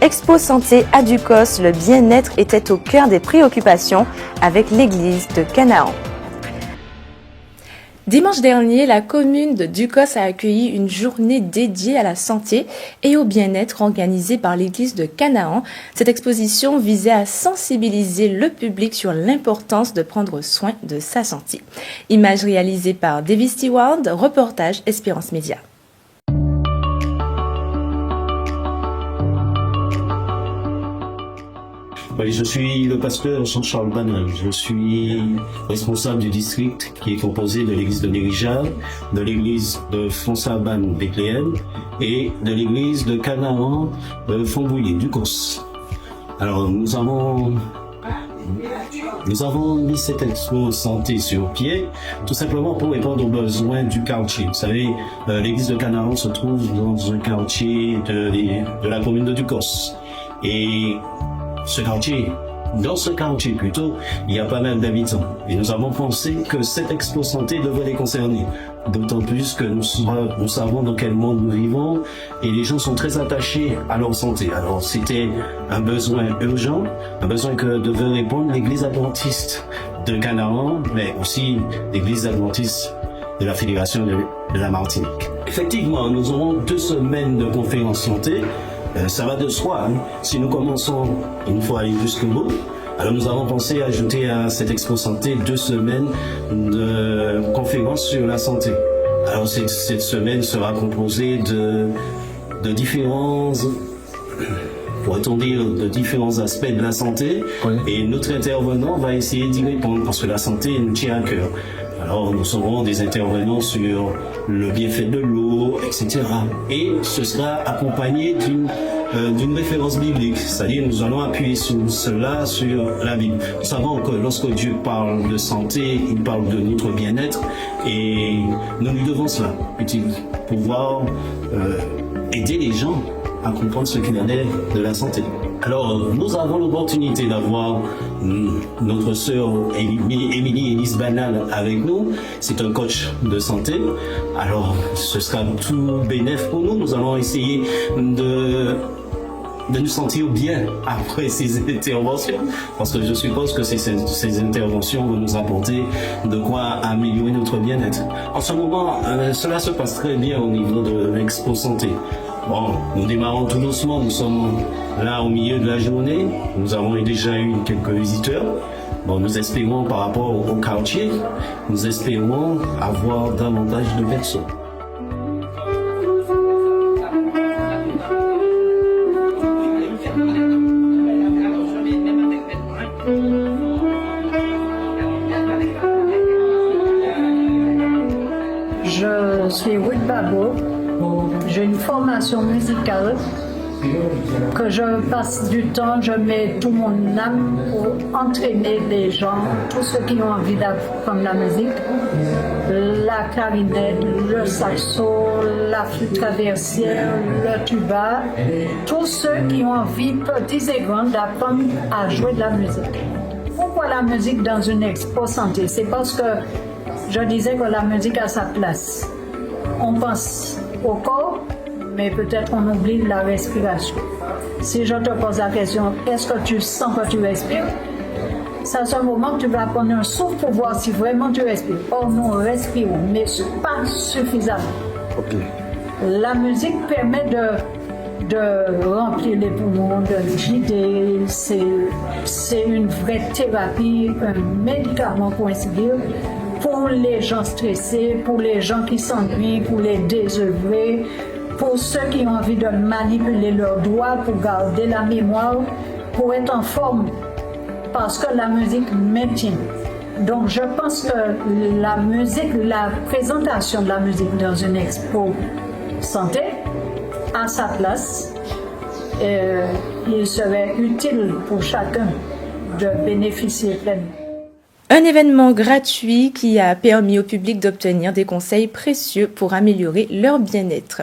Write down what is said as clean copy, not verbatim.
Expo Santé à Ducos, le bien-être était au cœur des préoccupations avec l'église de Canaan. Dimanche dernier, la commune de Ducos a accueilli une journée dédiée à la santé et au bien-être organisée par l'église de Canaan. Cette exposition visait à sensibiliser le public sur l'importance de prendre soin de sa santé. Image réalisée par David Stewart, reportage Espérance Média. Oui, je suis le pasteur Jean-Charles Banal. Je suis responsable du district qui est composé de l'église de Nérija, de l'église de Fonsaban Bethléem et de l'église de Canaan Fontbouillé Ducos. Alors nous avons mis cette expo santé sur pied, tout simplement pour répondre aux besoins du quartier. Vous savez, l'église de Canaan se trouve dans un quartier de la commune de Ducos. Et dans ce quartier plutôt, il y a pas mal d'habitants. Et nous avons pensé que cette expo santé devrait les concerner. D'autant plus que nous savons dans quel monde nous vivons et les gens sont très attachés à leur santé. Alors c'était un besoin urgent, un besoin que devait répondre l'église adventiste de Canaan, mais aussi l'église adventiste de la Fédération de la Martinique. Effectivement, nous aurons 2 semaines de conférences santé. Ça va de soi, hein. Si nous commençons, il faut aller jusqu'au bout. Alors nous avons pensé ajouter à cette expo santé 2 semaines de conférences sur la santé. Alors cette semaine sera composée de différents, pourrait-on dire, de différents aspects de la santé. Oui. Et notre intervenant va essayer d'y répondre parce que la santé nous tient à cœur. Alors nous aurons des intervenants sur le bienfait de l'eau, etc. Et ce sera accompagné d'une référence biblique, c'est-à-dire nous allons appuyer sur cela, sur la Bible. Nous savons que lorsque Dieu parle de santé, il parle de notre bien-être et nous lui devons cela, pouvoir aider les gens à comprendre ce qu'il en est de la santé. Alors, nous avons l'opportunité d'avoir notre sœur Émilie Elise Banal avec nous. C'est un coach de santé. Alors, ce sera tout bénéf pour nous. Nous allons essayer de nous sentir bien après ces interventions, parce que je suppose que ces interventions vont nous apporter de quoi améliorer notre bien-être. En ce moment, cela se passe très bien au niveau de l'Expo Santé. Bon, nous démarrons tout doucement, nous sommes là au milieu de la journée, nous avons déjà eu quelques visiteurs. Bon, nous espérons par rapport au quartier, nous espérons avoir davantage de personnes. Je suis Ruth Babo. J'ai une formation musicale que je passe du temps, je mets tout mon âme pour entraîner les gens, tous ceux qui ont envie d'apprendre la musique, la clarinette, le saxo, la flûte traversière, le tuba, tous ceux qui ont envie, petits et grands, d'apprendre à jouer de la musique. Pourquoi la musique dans une expo santé? C'est parce que je disais que la musique a sa place. On pense au corps, mais peut-être on oublie la respiration. Si je te pose la question, est-ce que tu sens que tu respires? C'est à ce moment que tu vas prendre un souffle pour voir si vraiment tu respires. Or, nous respirons, mais pas suffisamment. Okay. La musique permet de remplir les poumons, de guider. C'est une vraie thérapie, un médicament pour ainsi dire, pour les gens stressés, pour les gens qui s'ennuient, pour les désœuvrés, pour ceux qui ont envie de manipuler leurs doigts pour garder la mémoire, pour être en forme, parce que la musique maintient. Donc je pense que la musique, la présentation de la musique dans une expo santé a sa place. Il serait utile pour chacun de bénéficier pleinement. Un événement gratuit qui a permis au public d'obtenir des conseils précieux pour améliorer leur bien-être.